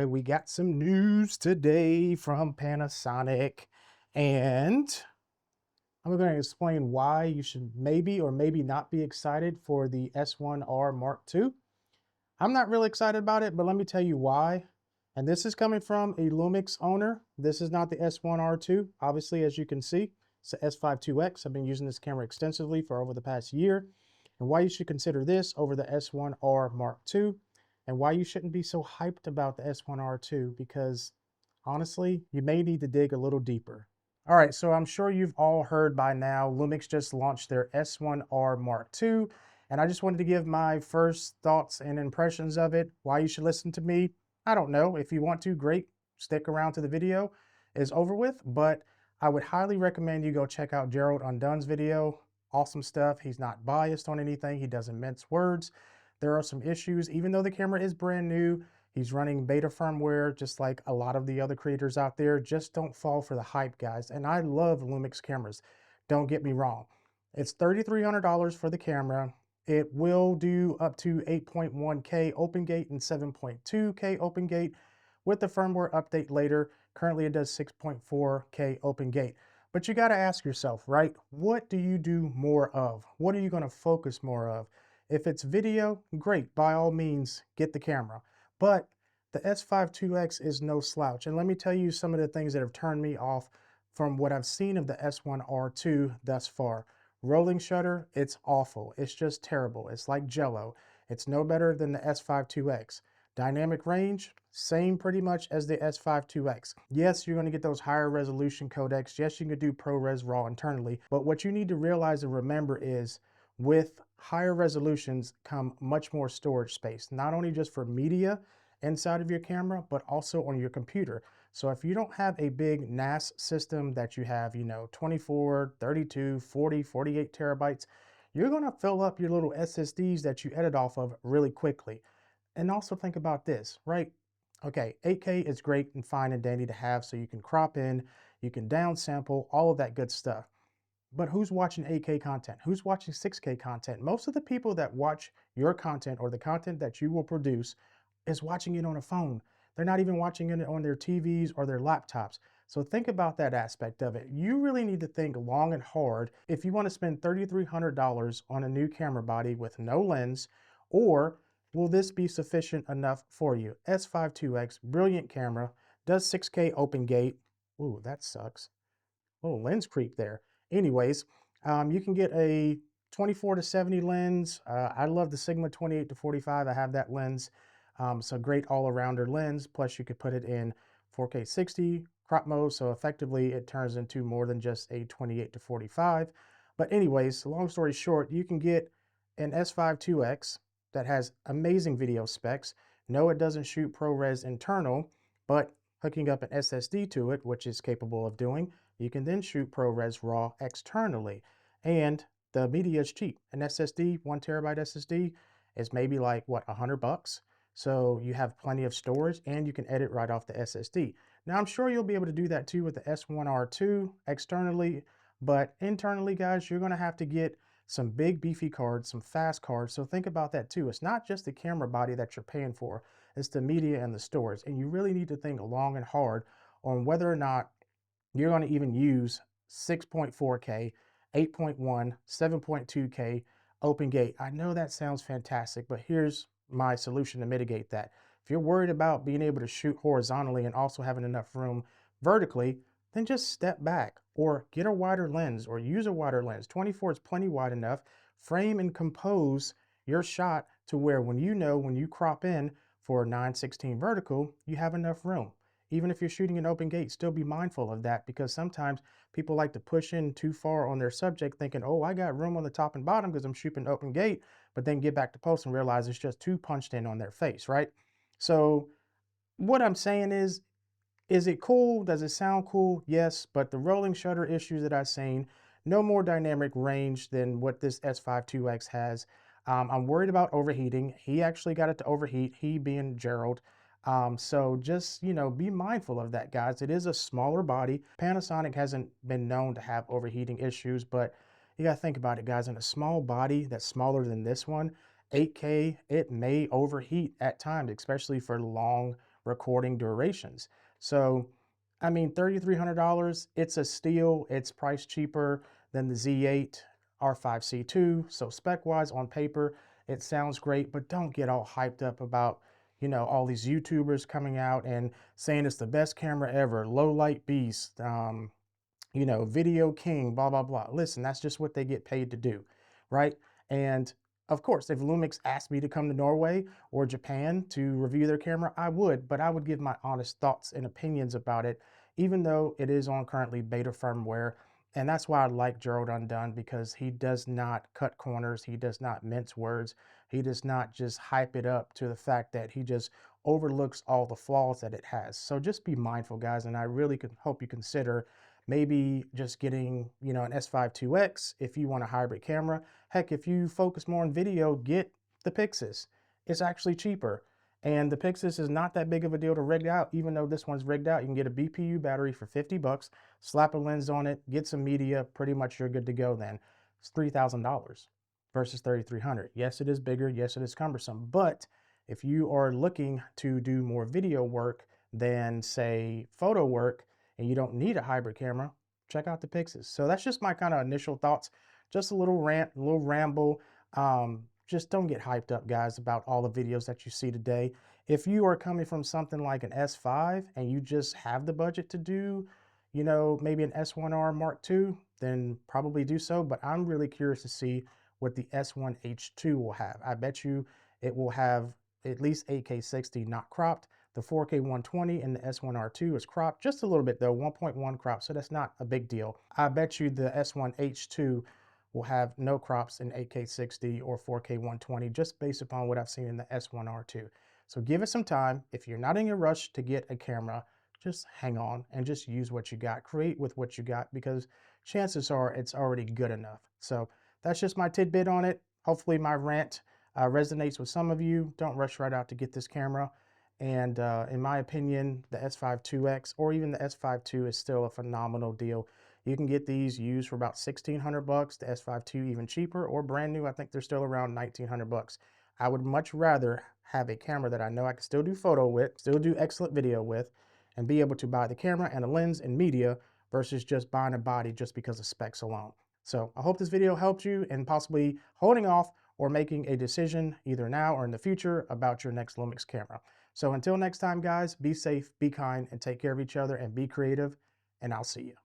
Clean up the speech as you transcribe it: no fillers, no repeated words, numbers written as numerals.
boy, we got some news today from Panasonic, and I'm going to explain why you should maybe or maybe not be excited for the S1R Mark II. I'm not really excited about it, but let me tell you why. And this is coming from a Lumix owner. This is not the S1R2. Obviously, as you can see, it's the S52X. I've been using this camera extensively for over the past year. And why you should consider this over the S1R Mark II, and why you shouldn't be so hyped about the S1R2, because honestly, you may need to dig a little deeper. All right, so I'm sure you've all heard by now, Lumix just launched their S1R Mark II, and I just wanted to give my first thoughts and impressions of it. Why you should listen to me, I don't know. If you want to, great. Stick around to the video is over with, but I would highly recommend you go check out Gerald Undone's video. Awesome stuff. He's not biased on anything. He doesn't mince words. There are some issues, even though the camera is brand new. He's running beta firmware, just like a lot of the other creators out there. Just don't fall for the hype, guys. And I love Lumix cameras. Don't get me wrong. It's $3,300 for the camera. It will do up to 8.1K open gate and 7.2K open gate with the firmware update later. Currently, it does 6.4K open gate. But you got to ask yourself, right? What do you do more of? What are you going to focus more of? If it's video, great. By all means, get the camera. But the S52X is no slouch. And let me tell you some of the things that have turned me off from what I've seen of the S1R2 thus far. Rolling shutter, it's awful. It's just terrible. It's like Jello. It's no better than the S52X. Dynamic range, same pretty much as the S52X. Yes, you're going to get those higher resolution codecs. Yes, you can do ProRes RAW internally. But what you need to realize and remember is with higher resolutions come much more storage space, not only just for media inside of your camera, but also on your computer. So if you don't have a big NAS system that you have, 24, 32, 40, 48 terabytes, you're going to fill up your little SSDs that you edit off of really quickly. And also think about this, right? Okay, 8K is great and fine and dandy to have, so you can crop in, you can downsample, all of that good stuff. But who's watching 8K content? Who's watching 6K content? Most of the people that watch your content or the content that you will produce is watching it on a phone. They're not even watching it on their TVs or their laptops. So think about that aspect of it. You really need to think long and hard if you want to spend $3,300 on a new camera body with no lens, or will this be sufficient enough for you? S52X, brilliant camera, does 6K open gate. Ooh, that sucks. Oh, lens creep there. Anyways, you can get a 24 to 70 lens. I love the Sigma 28 to 45. I have that lens. So great all-arounder lens. Plus you could put it in 4K 60 crop mode. So effectively it turns into more than just a 28 to 45. But anyways, long story short, you can get an S52X that has amazing video specs. No, it doesn't shoot ProRes internal, but hooking up an SSD to it, which is capable of doing, you can then shoot ProRes RAW externally. And the media is cheap. An SSD, 1 terabyte SSD, is maybe like, what, $100? So you have plenty of storage and you can edit right off the SSD. Now, I'm sure you'll be able to do that too with the S1R2 externally, but internally, guys, you're going to have to get some big beefy cards, some fast cards. So think about that too. It's not just the camera body that you're paying for, it's the media and the storage. And you really need to think long and hard on whether or not you're going to even use 6.4K, 8.1, 7.2K open gate. I know that sounds fantastic, but here's my solution to mitigate that. If you're worried about being able to shoot horizontally and also having enough room vertically, then just step back or get a wider lens or use a wider lens. 24 is plenty wide enough. Frame and compose your shot to where when you crop in for 9/16 vertical, you have enough room. Even if you're shooting an open gate, still be mindful of that, because sometimes people like to push in too far on their subject thinking, oh, I got room on the top and bottom because I'm shooting open gate, but then get back to post and realize it's just too punched in on their face, right? So what I'm saying is it cool? Does it sound cool? Yes, but the rolling shutter issues that I've seen, no more dynamic range than what this S52X has. I'm worried about overheating. He actually got it to overheat, he being Gerald. So just, be mindful of that, guys. It is a smaller body. Panasonic hasn't been known to have overheating issues, but you got to think about it, guys. In a small body that's smaller than this one, 8K, it may overheat at times, especially for long recording durations. So, I mean, $3,300, it's a steal. It's priced cheaper than the Z8 R5C2. So spec-wise on paper, it sounds great, but don't get all hyped up about, you know, all these YouTubers coming out and saying it's the best camera ever, low light beast, you know, video king, blah, blah, blah. Listen, that's just what they get paid to do, right? And of course, if Lumix asked me to come to Norway or Japan to review their camera, I would, but I would give my honest thoughts and opinions about it, even though it is on currently beta firmware. And that's why I like Gerald Undone, because he does not cut corners. He does not mince words. He does not just hype it up to the fact that he just overlooks all the flaws that it has. So just be mindful, guys. And I really hope you consider maybe just getting, you know, an S5 IIx if you want a hybrid camera. Heck, if you focus more on video, get the Pixis. It's actually cheaper. And the Pixis is not that big of a deal to rig out. Even though this one's rigged out, you can get a BPU battery for 50 bucks, slap a lens on it, get some media, pretty much you're good to go then. It's $3,000 versus $3,300. Yes, it is bigger. Yes, it is cumbersome. But if you are looking to do more video work than, say, photo work, and you don't need a hybrid camera, check out the Pixis. So that's just my kind of initial thoughts. Just a little rant, a little ramble. Just don't get hyped up, guys, about all the videos that you see today. If you are coming from something like an S5 and you just have the budget to do, you know, maybe an S1R Mark II, then probably do so. But I'm really curious to see what the S1H2 will have. I bet you it will have at least 8K 60 not cropped. The 4K 120 and the S1R2 is cropped just a little bit though, 1.1 crop, so that's not a big deal. I bet you the S1H2 will have no crops in 8K 60 or 4K 120 just based upon what I've seen in the S1R2. So give it some time. If you're not in a rush to get a camera, just hang on and just use what you got. Create with what you got, because chances are it's already good enough. So that's just my tidbit on it. Hopefully my rant resonates with some of you. Don't rush right out to get this camera. And in my opinion, the S5 IIx or even the S5 II is still a phenomenal deal. You can get these used for about 1,600 bucks, the S5 II even cheaper, or brand new. I think they're still around 1,900 bucks. I would much rather have a camera that I know I can still do photo with, still do excellent video with, and be able to buy the camera and a lens and media versus just buying a body just because of specs alone. So I hope this video helped you in possibly holding off or making a decision either now or in the future about your next Lumix camera. So until next time, guys, be safe, be kind, and take care of each other and be creative, and I'll see you.